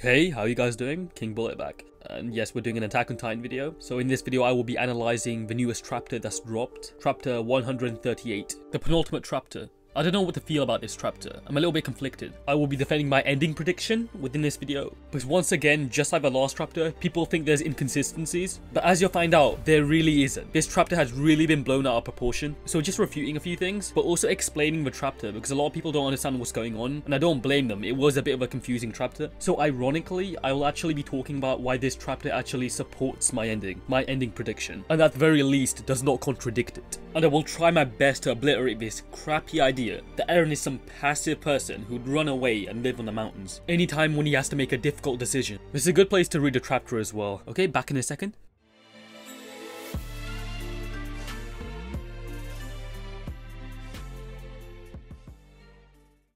Hey, how are you guys doing? King Bullet back. And yes, we're doing an Attack on Titan video. So in this video, I will be analyzing the newest chapter that's dropped. Chapter 138. The penultimate chapter. I don't know what to feel about this chapter. I'm a little bit conflicted. I will be defending my ending prediction within this video. Because once again, just like the last chapter, people think there's inconsistencies. But as you'll find out, there really isn't. This chapter has really been blown out of proportion. So just refuting a few things, but also explaining the chapter. Because a lot of people don't understand what's going on. And I don't blame them. It was a bit of a confusing chapter. So ironically, I will actually be talking about why this chapter actually supports my ending prediction. And at the very least, does not contradict it. And I will try my best to obliterate this crappy idea that Eren is some passive person who'd run away and live on the mountains anytime when he has to make a difficult decision. This is a good place to read the chapter as well. Okay, back in a second.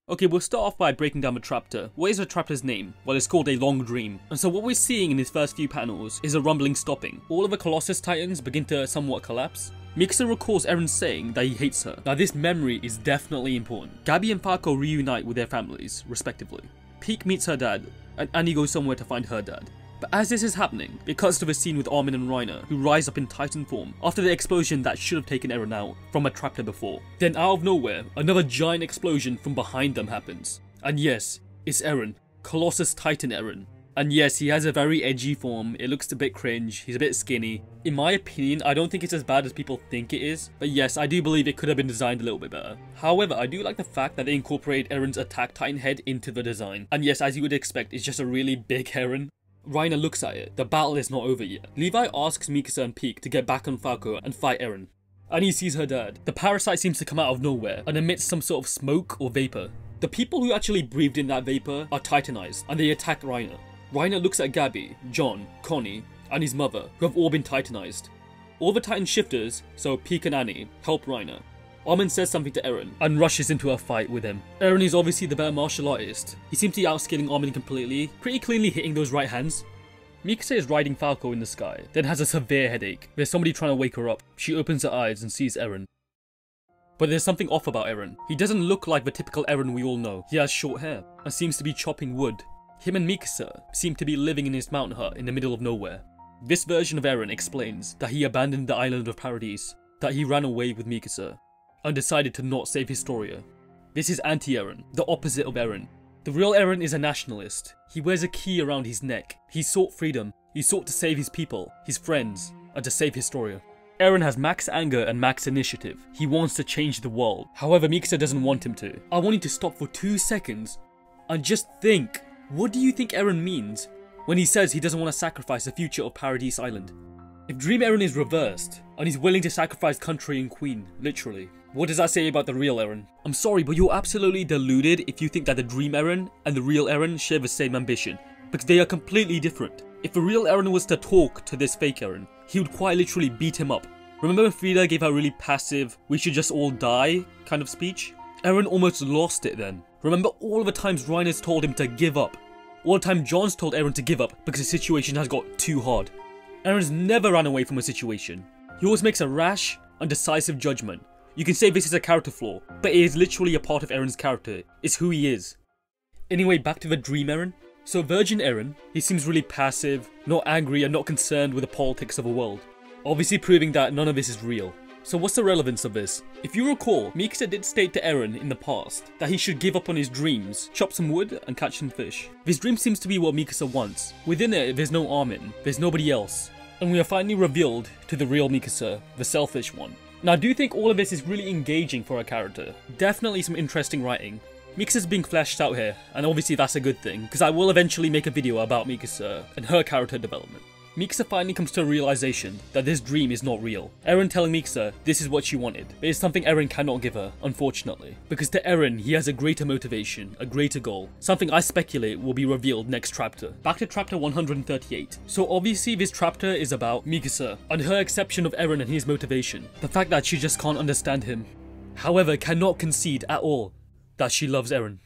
Okay, we'll start off by breaking down the chapter. What is the chapter's name? Well, it's called A Long Dream. And so what we're seeing in these first few panels is a rumbling stopping. All of the Colossus Titans begin to somewhat collapse. Mikasa recalls Eren saying that he hates her. Now this memory is definitely important. Gabi and Falco reunite with their families, respectively. Pieck meets her dad, and Annie goes somewhere to find her dad. But as this is happening, it cuts to the scene with Armin and Reiner, who rise up in Titan form after the explosion that should have taken Eren out from a chapter before. Then out of nowhere, another giant explosion from behind them happens. And yes, it's Eren. Colossus Titan Eren. And yes, he has a very edgy form, it looks a bit cringe, he's a bit skinny. In my opinion, I don't think it's as bad as people think it is, but yes, I do believe it could have been designed a little bit better. However, I do like the fact that they incorporate Eren's Attack Titan head into the design. And yes, as you would expect, it's just a really big Eren. Reiner looks at it, the battle is not over yet. Levi asks Mikasa and Pieck to get back on Falco and fight Eren. Annie sees her dad. The parasite seems to come out of nowhere and emits some sort of smoke or vapor. The people who actually breathed in that vapor are Titanized, and they attack Reiner. Reiner looks at Gabi, John, Connie, and his mother, who have all been Titanized. All the Titan shifters, so Pieck and Annie, help Reiner. Armin says something to Eren, and rushes into a fight with him. Eren is obviously the better martial artist. He seems to be outskilling Armin completely, pretty cleanly hitting those right hands. Mikasa is riding Falco in the sky, then has a severe headache. There's somebody trying to wake her up. She opens her eyes and sees Eren. But there's something off about Eren. He doesn't look like the typical Eren we all know. He has short hair, and seems to be chopping wood. Him and Mikasa seem to be living in his mountain hut in the middle of nowhere. This version of Eren explains that he abandoned the island of Paradise, that he ran away with Mikasa, and decided to not save Historia. This is anti-Eren, the opposite of Eren. The real Eren is a nationalist. He wears a key around his neck. He sought freedom. He sought to save his people, his friends, and to save Historia. Eren has max anger and max initiative. He wants to change the world. However, Mikasa doesn't want him to. I want you to stop for 2 seconds and just think. What do you think Eren means when he says he doesn't want to sacrifice the future of Paradise Island? If Dream Eren is reversed, and he's willing to sacrifice country and queen, literally, what does that say about the real Eren? I'm sorry, but you're absolutely deluded if you think that the Dream Eren and the real Eren share the same ambition, because they are completely different. If the real Eren was to talk to this fake Eren, he would quite literally beat him up. Remember when Frida gave her really passive, we should just all die kind of speech? Eren almost lost it then. Remember all of the times Reiner's told him to give up. All the time John's told Eren to give up because the situation has got too hard. Eren's never ran away from a situation. He always makes a rash, undecisive judgment. You can say this is a character flaw, but it is literally a part of Eren's character. It's who he is. Anyway, back to the Dream Eren. So Virgin Eren, he seems really passive, not angry and not concerned with the politics of the world. Obviously proving that none of this is real. So what's the relevance of this? If you recall, Mikasa did state to Eren in the past that he should give up on his dreams, chop some wood and catch some fish. This dream seems to be what Mikasa wants. Within it, there's no Armin, there's nobody else. And we are finally revealed to the real Mikasa, the selfish one. Now I do think all of this is really engaging for a character. Definitely some interesting writing. Mikasa's being fleshed out here, and obviously that's a good thing, because I will eventually make a video about Mikasa and her character development. Mikasa finally comes to a realization that this dream is not real. Eren telling Mikasa this is what she wanted, but it's something Eren cannot give her, unfortunately. Because to Eren, he has a greater motivation, a greater goal. Something I speculate will be revealed next chapter. Back to chapter 138. So obviously this chapter is about Mikasa, and her acceptance of Eren and his motivation. The fact that she just can't understand him. However, cannot concede at all that she loves Eren.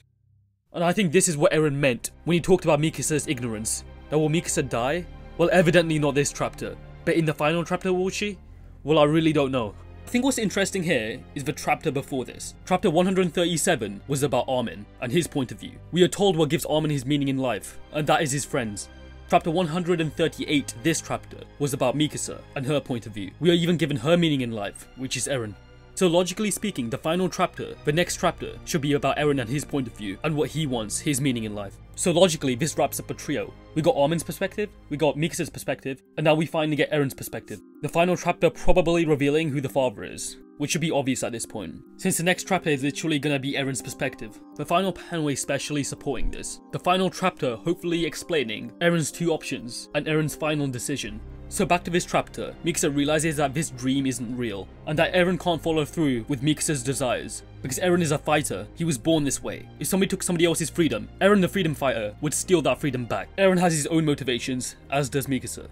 And I think this is what Eren meant when he talked about Mikasa's ignorance. That will Mikasa die? Well, evidently not this chapter. But in the final chapter, will she? Well, I really don't know. I think what's interesting here is the chapter before this. Chapter 137 was about Armin and his point of view. We are told what gives Armin his meaning in life, and that is his friends. Chapter 138, this chapter, was about Mikasa and her point of view. We are even given her meaning in life, which is Eren. So logically speaking, the final chapter, the next chapter, should be about Eren and his point of view and what he wants, his meaning in life. So logically, this wraps up a trio. We got Armin's perspective, we got Mikasa's perspective, and now we finally get Eren's perspective. The final chapter probably revealing who the father is, which should be obvious at this point, since the next chapter is literally gonna be Eren's perspective. The final panel especially supporting this. The final chapter hopefully explaining Eren's two options and Eren's final decision. So back to this chapter, Mikasa realizes that this dream isn't real, and that Eren can't follow through with Mikasa's desires, because Eren is a fighter, he was born this way. If somebody took somebody else's freedom, Eren the freedom fighter would steal that freedom back. Eren has his own motivations, as does Mikasa.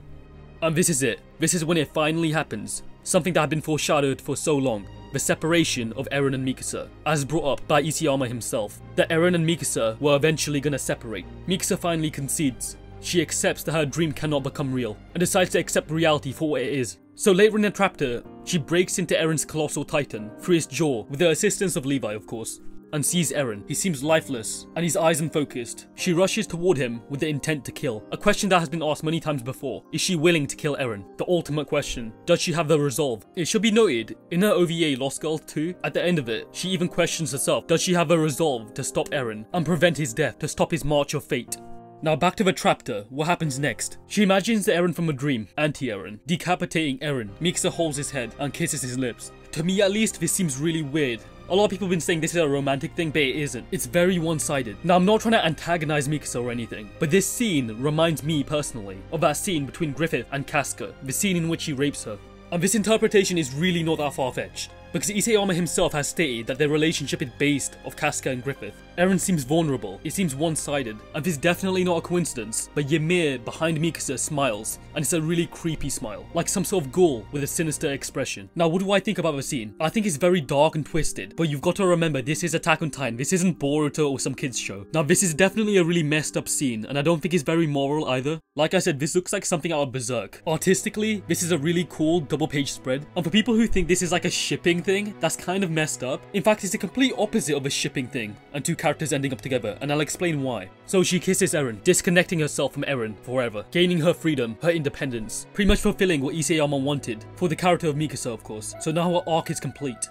And this is it. This is when it finally happens. Something that had been foreshadowed for so long. The separation of Eren and Mikasa, as brought up by Isayama himself. That Eren and Mikasa were eventually gonna separate. Mikasa finally concedes. She accepts that her dream cannot become real, and decides to accept reality for what it is. So later in the chapter, she breaks into Eren's colossal titan, through his jaw, with the assistance of Levi of course, and sees Eren. He seems lifeless, and his eyes unfocused. She rushes toward him with the intent to kill. A question that has been asked many times before. Is she willing to kill Eren? The ultimate question. Does she have the resolve? It should be noted, in her OVA Lost Girl 2, at the end of it, she even questions herself. Does she have the resolve to stop Eren, and prevent his death, to stop his march of fate? Now back to the chapter, what happens next? She imagines the Eren from a dream, anti-Eren, decapitating Eren. Mikasa holds his head and kisses his lips. To me at least, this seems really weird. A lot of people have been saying this is a romantic thing, but it isn't. It's very one-sided. Now I'm not trying to antagonize Mikasa or anything, but this scene reminds me personally of that scene between Griffith and Casca, the scene in which he rapes her. And this interpretation is really not that far-fetched, because Isayama himself has stated that their relationship is based off Casca and Griffith. Eren seems vulnerable, it seems one-sided, and this is definitely not a coincidence, but Ymir behind Mikasa smiles, and it's a really creepy smile, like some sort of ghoul with a sinister expression. Now what do I think about the scene? I think it's very dark and twisted, but you've got to remember this is Attack on Titan, this isn't Boruto or some kids show. Now this is definitely a really messed up scene, and I don't think it's very moral either. Like I said, this looks like something out of Berserk. Artistically, this is a really cool double-page spread, and for people who think this is like a shipping thing, that's kind of messed up. In fact, it's the complete opposite of a shipping thing, and two characters ending up together, and I'll explain why. So she kisses Eren, disconnecting herself from Eren forever, gaining her freedom, her independence, pretty much fulfilling what Isayama wanted, for the character of Mikasa of course. So now her arc is complete.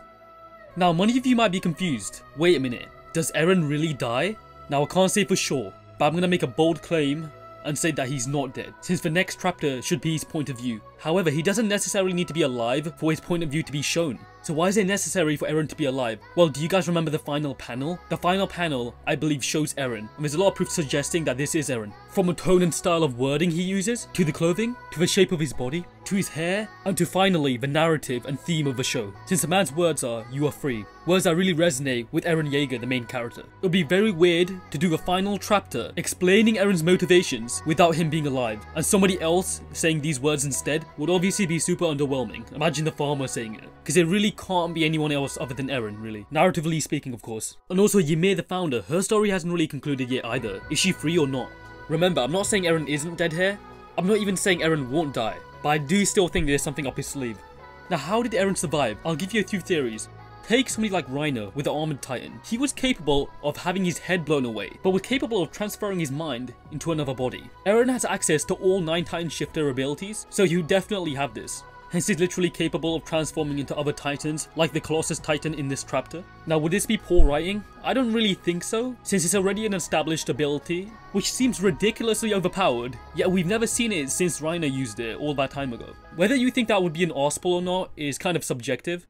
Now many of you might be confused. Wait a minute, does Eren really die? Now I can't say for sure, but I'm gonna make a bold claim and say that he's not dead, since the next chapter should be his point of view. However, he doesn't necessarily need to be alive for his point of view to be shown. So why is it necessary for Eren to be alive? Well, do you guys remember the final panel? The final panel, I believe, shows Eren, and there's a lot of proof suggesting that this is Eren. From a tone and style of wording he uses, to the clothing, to the shape of his body, to his hair, and to finally the narrative and theme of the show. Since the man's words are, "You are free," words that really resonate with Eren Yeager, the main character. It would be very weird to do a final chapter explaining Eren's motivations without him being alive, and somebody else saying these words instead would obviously be super underwhelming. Imagine the farmer saying it, because it really can't be anyone else other than Eren, really. Narratively speaking, of course. And also Ymir the founder, her story hasn't really concluded yet either. Is she free or not? Remember, I'm not saying Eren isn't dead here. I'm not even saying Eren won't die, but I do still think there's something up his sleeve. Now how did Eren survive? I'll give you a few theories. Take somebody like Reiner with the Armored Titan. He was capable of having his head blown away, but was capable of transferring his mind into another body. Eren has access to all 9 Titan shifter abilities, so he would definitely have this. Hence he's literally capable of transforming into other titans, like the Colossus Titan in this chapter. Now would this be poor writing? I don't really think so, since it's already an established ability, which seems ridiculously overpowered, yet we've never seen it since Reiner used it all that time ago. Whether you think that would be an arsepull or not is kind of subjective.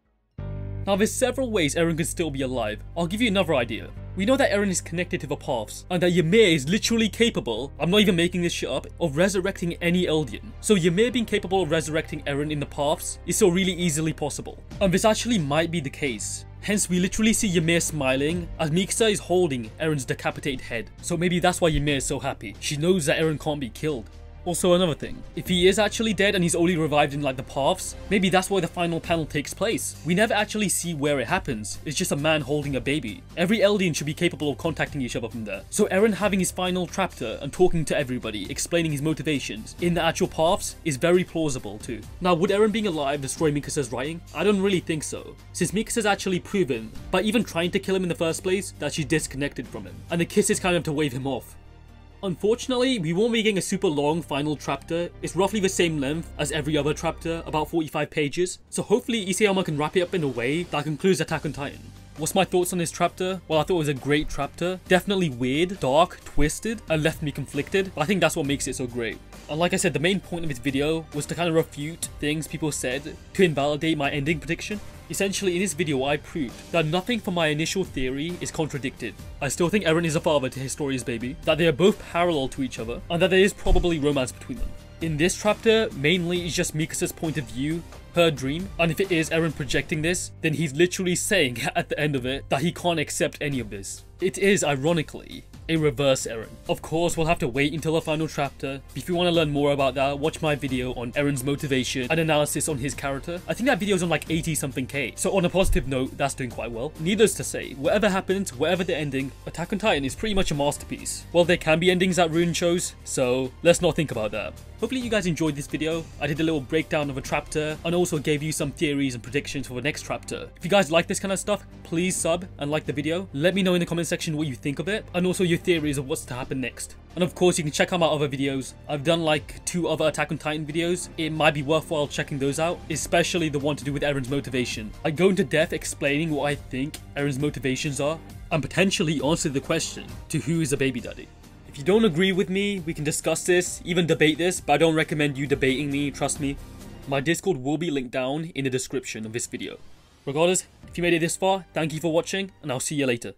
Now there's several ways Eren could still be alive. I'll give you another idea. We know that Eren is connected to the paths, and that Ymir is literally capable, I'm not even making this shit up, of resurrecting any Eldian. So Ymir being capable of resurrecting Eren in the paths is so really easily possible. And this actually might be the case. Hence we literally see Ymir smiling as Mikasa is holding Eren's decapitated head. So maybe that's why Ymir is so happy. She knows that Eren can't be killed. Also, another thing, if he is actually dead and he's only revived in like the paths, maybe that's where the final panel takes place. We never actually see where it happens, it's just a man holding a baby. Every Eldian should be capable of contacting each other from there. So Eren having his final chapter and talking to everybody, explaining his motivations in the actual paths is very plausible too. Now, would Eren being alive destroy Mikasa's writing? I don't really think so, since Mikasa's actually proven, by even trying to kill him in the first place, that she's disconnected from him, and the kiss is kind of to wave him off. Unfortunately, we won't be getting a super long final chapter. It's roughly the same length as every other chapter, about 45 pages. So hopefully Isayama can wrap it up in a way that concludes Attack on Titan. What's my thoughts on this chapter? Well, I thought it was a great chapter. Definitely weird, dark, twisted, and left me conflicted, but I think that's what makes it so great. And like I said, the main point of this video was to kind of refute things people said to invalidate my ending prediction. Essentially, in this video, I proved that nothing from my initial theory is contradicted. I still think Eren is a father to Historia's baby, that they are both parallel to each other, and that there is probably romance between them. In this chapter, mainly it's just Mikasa's point of view, her dream, and if it is Eren projecting this, then he's literally saying at the end of it that he can't accept any of this. It is, ironically, a reverse Eren. Of course, we'll have to wait until the final chapter. If you want to learn more about that, watch my video on Eren's motivation and analysis on his character. I think that video's on like 80 something K. So on a positive note, that's doing quite well. Needless to say, whatever happens, whatever the ending, Attack on Titan is pretty much a masterpiece. Well, there can be endings that ruin shows, so let's not think about that. Hopefully you guys enjoyed this video. I did a little breakdown of a chapter and also gave you some theories and predictions for the next chapter. If you guys like this kind of stuff, please sub and like the video. Let me know in the comment section what you think of it and also your theories of what's to happen next. And of course, you can check out my other videos. I've done like 2 other Attack on Titan videos. It might be worthwhile checking those out, especially the one to do with Eren's motivation. I go into depth explaining what I think Eren's motivations are and potentially answer the question to who is a baby daddy. If you don't agree with me, we can discuss this, even debate this, but I don't recommend you debating me, trust me. My Discord will be linked down in the description of this video. Regardless, if you made it this far, thank you for watching, and I'll see you later.